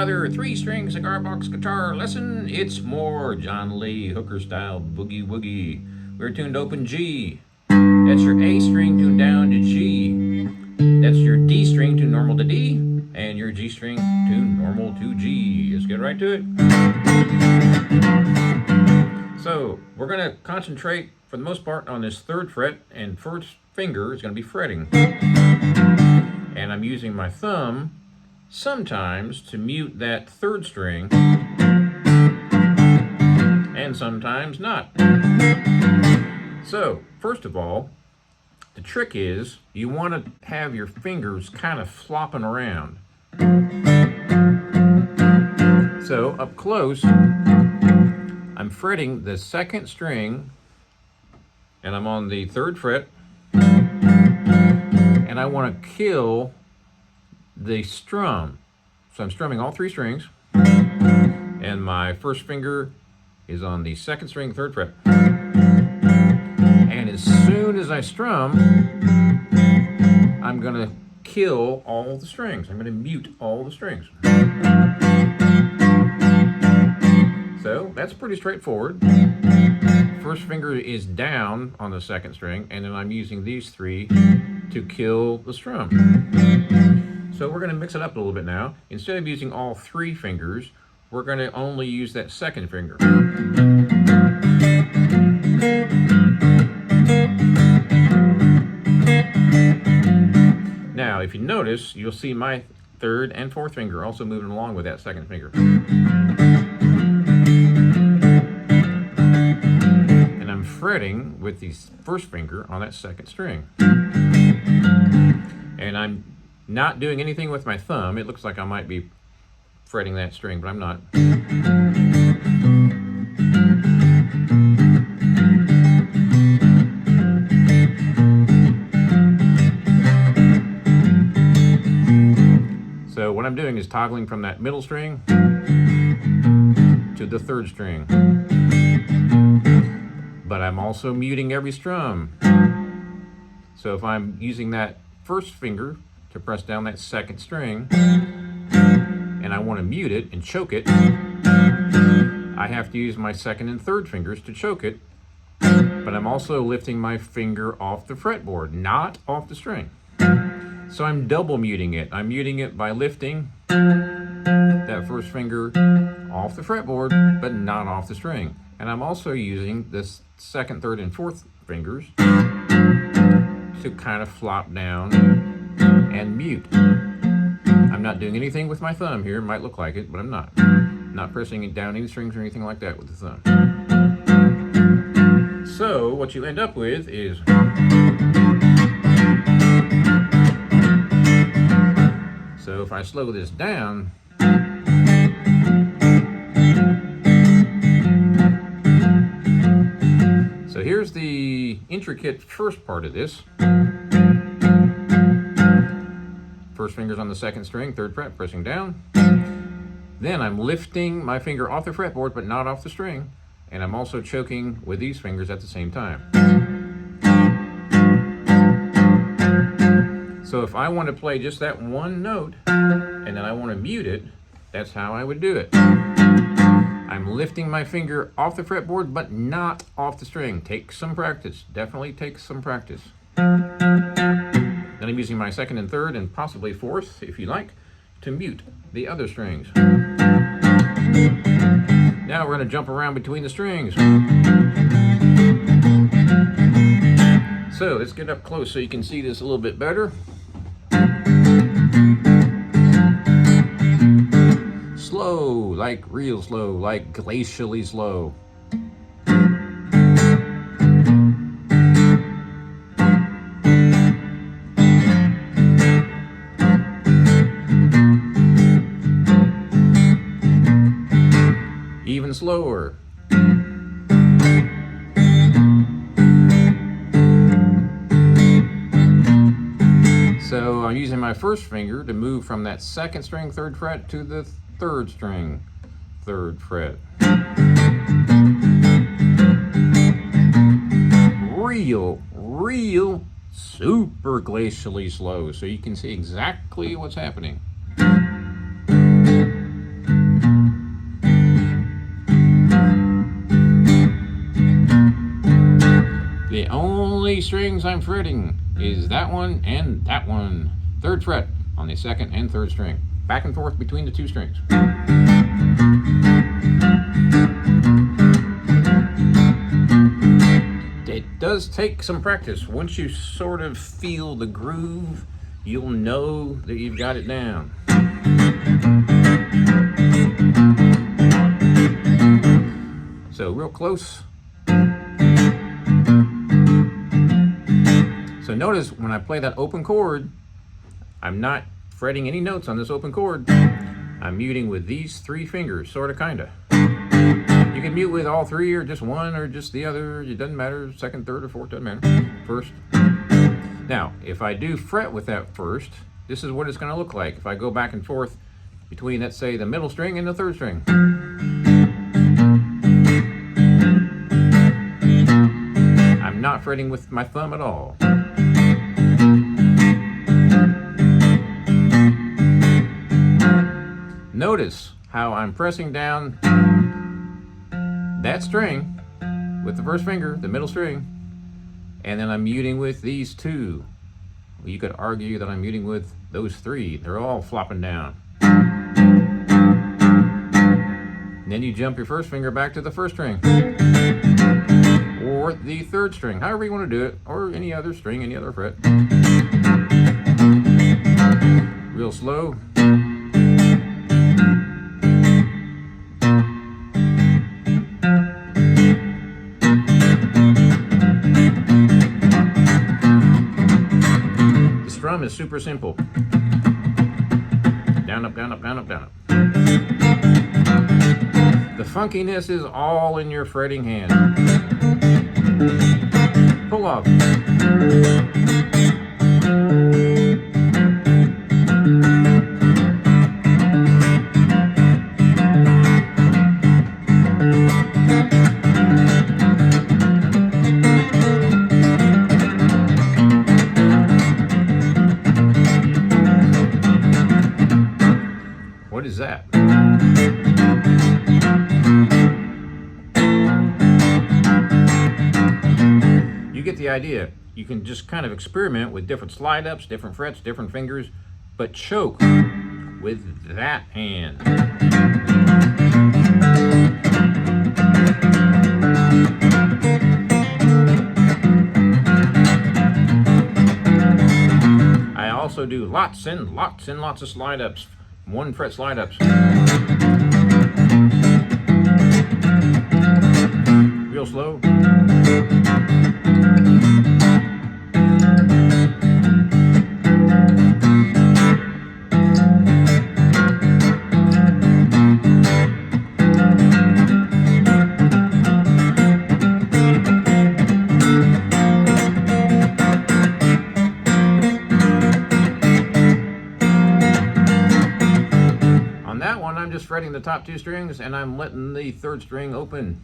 another 3-string cigar box guitar lesson. It's more John Lee Hooker style boogie woogie. We're tuned open G. That's your A string tuned down to G. That's your D string tuned normal to D. And your G string tuned normal to G. Let's get right to it. So we're going to concentrate for the most part on this 3rd fret, and first finger is going to be fretting. And I'm using my thumb sometimes to mute that 3rd string, and sometimes not. So, first of all, the trick is you want to have your fingers kind of flopping around. So, up close, I'm fretting the 2nd string, and I'm on the 3rd fret, and I want to kill the strum. So I'm strumming all 3 strings, and my first finger is on the 2nd string, 3rd fret. And as soon as I strum, I'm going to kill all the strings. I'm going to mute all the strings. So that's pretty straightforward. First finger is down on the 2nd string, and then I'm using these 3 to kill the strum. So we're going to mix it up a little bit now. Instead of using all 3 fingers, we're going to only use that 2nd finger. Now, if you notice, you'll see my 3rd and 4th finger also moving along with that 2nd finger. And I'm fretting with the 1st finger on that 2nd string. And I'm not doing anything with my thumb. It looks like I might be fretting that string, but I'm not. So what I'm doing is toggling from that middle string to the 3rd string. But I'm also muting every strum. So if I'm using that 1st finger to press down that 2nd string, and I want to mute it and choke it, I have to use my 2nd and 3rd fingers to choke it, but I'm also lifting my finger off the fretboard, not off the string. So I'm double muting it. I'm muting it by lifting that 1st finger off the fretboard, but not off the string. And I'm also using this 2nd, 3rd, and 4th fingers to kind of flop down and mute. I'm not doing anything with my thumb here. It might look like it, but I'm not. Not pressing it down any strings or anything like that with the thumb. So what you end up with is so if I slow this down, so here's the intricate first part of this. 1st finger's on the 2nd string, 3rd fret, pressing down. Then I'm lifting my finger off the fretboard, but not off the string. And I'm also choking with these fingers at the same time. So if I want to play just that one note, and then I want to mute it, that's how I would do it. I'm lifting my finger off the fretboard, but not off the string. Take some practice. Definitely take some practice. Then I'm using my 2nd and 3rd, and possibly 4th, if you like, to mute the other strings. Now we're going to jump around between the strings. So let's get up close so you can see this a little bit better. Slow, like real slow, like glacially slow. Even slower. So I'm using my 1st finger to move from that 2nd string, 3rd fret to the 3rd string, 3rd fret. Real, super glacially slow, so you can see exactly what's happening. The only strings I'm fretting is that one and that one. 3rd fret on the 2nd and 3rd string. Back and forth between the 2 strings. It does take some practice. Once you sort of feel the groove, you'll know that you've got it down. So real close. So notice when I play that open chord, I'm not fretting any notes on this open chord. I'm muting with these 3 fingers, sort of, kind of. You can mute with all 3 or just one or just the other. It doesn't matter. 2nd, 3rd, or 4th, doesn't matter. 1st. Now, if I do fret with that 1st, this is what it's going to look like. If I go back and forth between, let's say, the middle string and the 3rd string. I'm not fretting with my thumb at all. Notice how I'm pressing down that string with the 1st finger, the middle string, and then I'm muting with these 2. Well, you could argue that I'm muting with those 3. They're all flopping down. And then you jump your 1st finger back to the 1st string, or the 3rd string, however you want to do it, or any other string, any other fret. Real slow. The strum is super simple. Down, up, down, up, down, up, down, up. The funkiness is all in your fretting hand. Pull off. What is that? You get the idea. You can just kind of experiment with different slide ups, different frets, different fingers, but choke with that hand. I also do lots and lots and lots of slide ups, 1 fret slide ups. Real slow. I'm just fretting the top 2 strings and I'm letting the 3rd string open.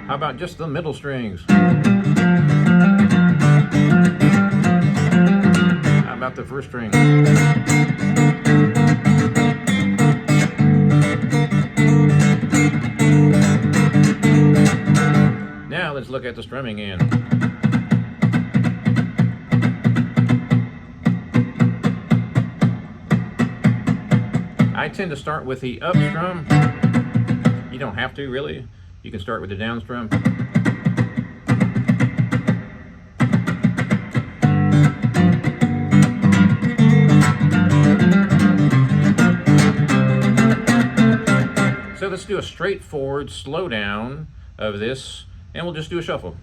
How about just the middle strings? How about the 1st string? Now let's look at the strumming end. I tend to start with the up strum. You don't have to, really. You can start with the down strum. So let's do a straightforward slow down of this, and we'll just do a shuffle.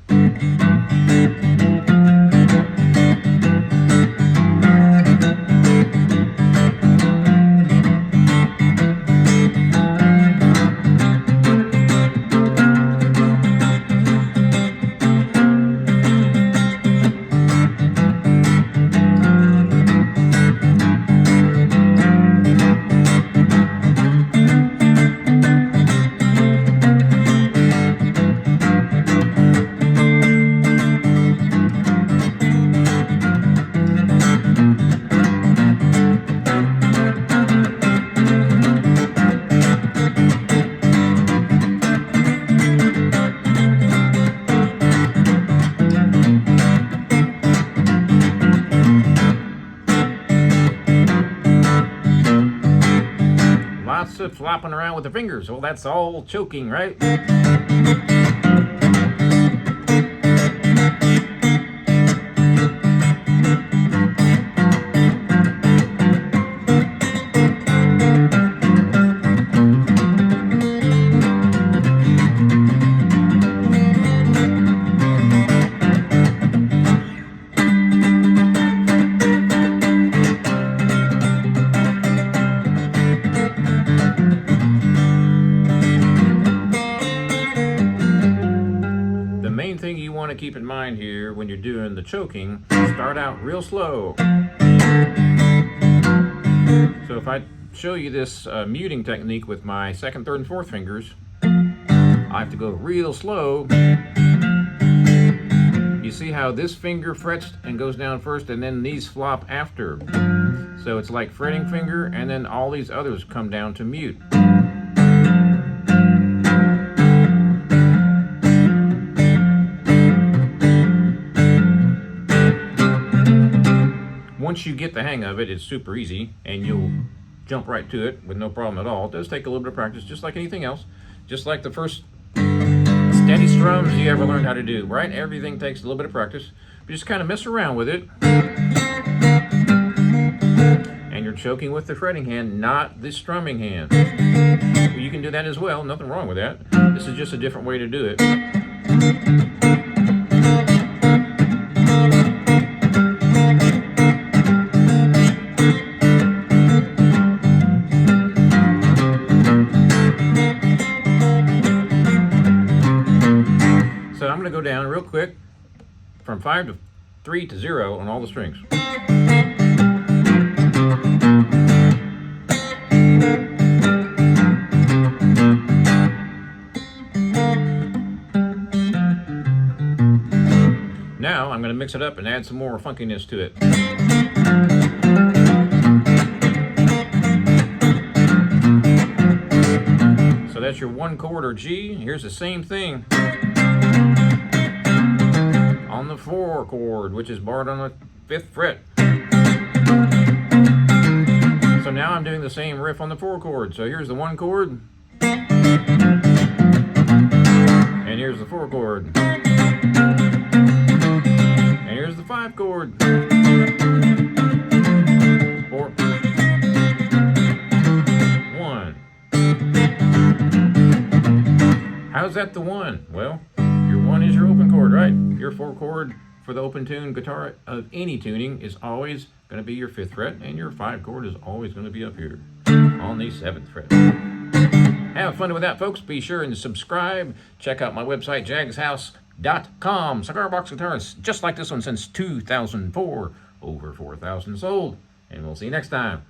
What's up flopping around with the fingers? Well, that's all choking, right? You want to keep in mind here when you're doing the choking, start out real slow. So if I show you this muting technique with my second, third, and fourth fingers, I have to go real slow. You see how this finger frets and goes down first, and then these flop after. So it's like fretting finger, and then all these others come down to mute. Once you get the hang of it, it's super easy, and you'll jump right to it with no problem at all. It does take a little bit of practice, just like anything else. Just like the first steady strums you ever learned how to do, right? Everything takes a little bit of practice. But just kind of mess around with it. And you're choking with the fretting hand, not the strumming hand. Well, you can do that as well, nothing wrong with that. This is just a different way to do it. So I'm going to go down real quick from 5 to 3 to 0 on all the strings. Now I'm going to mix it up and add some more funkiness to it. So that's your 1 chord or G. Here's the same thing on the 4 chord, which is barred on the 5th fret. So now I'm doing the same riff on the 4 chord. So here's the 1 chord, and here's the 4 chord, and here's the 5 chord. 4, 1. How's that the 1? Well, your 1 is your open chord, right? Your 4 chord for the open tune guitar of any tuning is always going to be your 5th fret, and your 5 chord is always going to be up here on the 7th fret. Have fun with that, folks. Be sure and subscribe. Check out my website, jagshouse.com. Cigar box guitars just like this one since 2004. Over 4,000 sold. And we'll see you next time.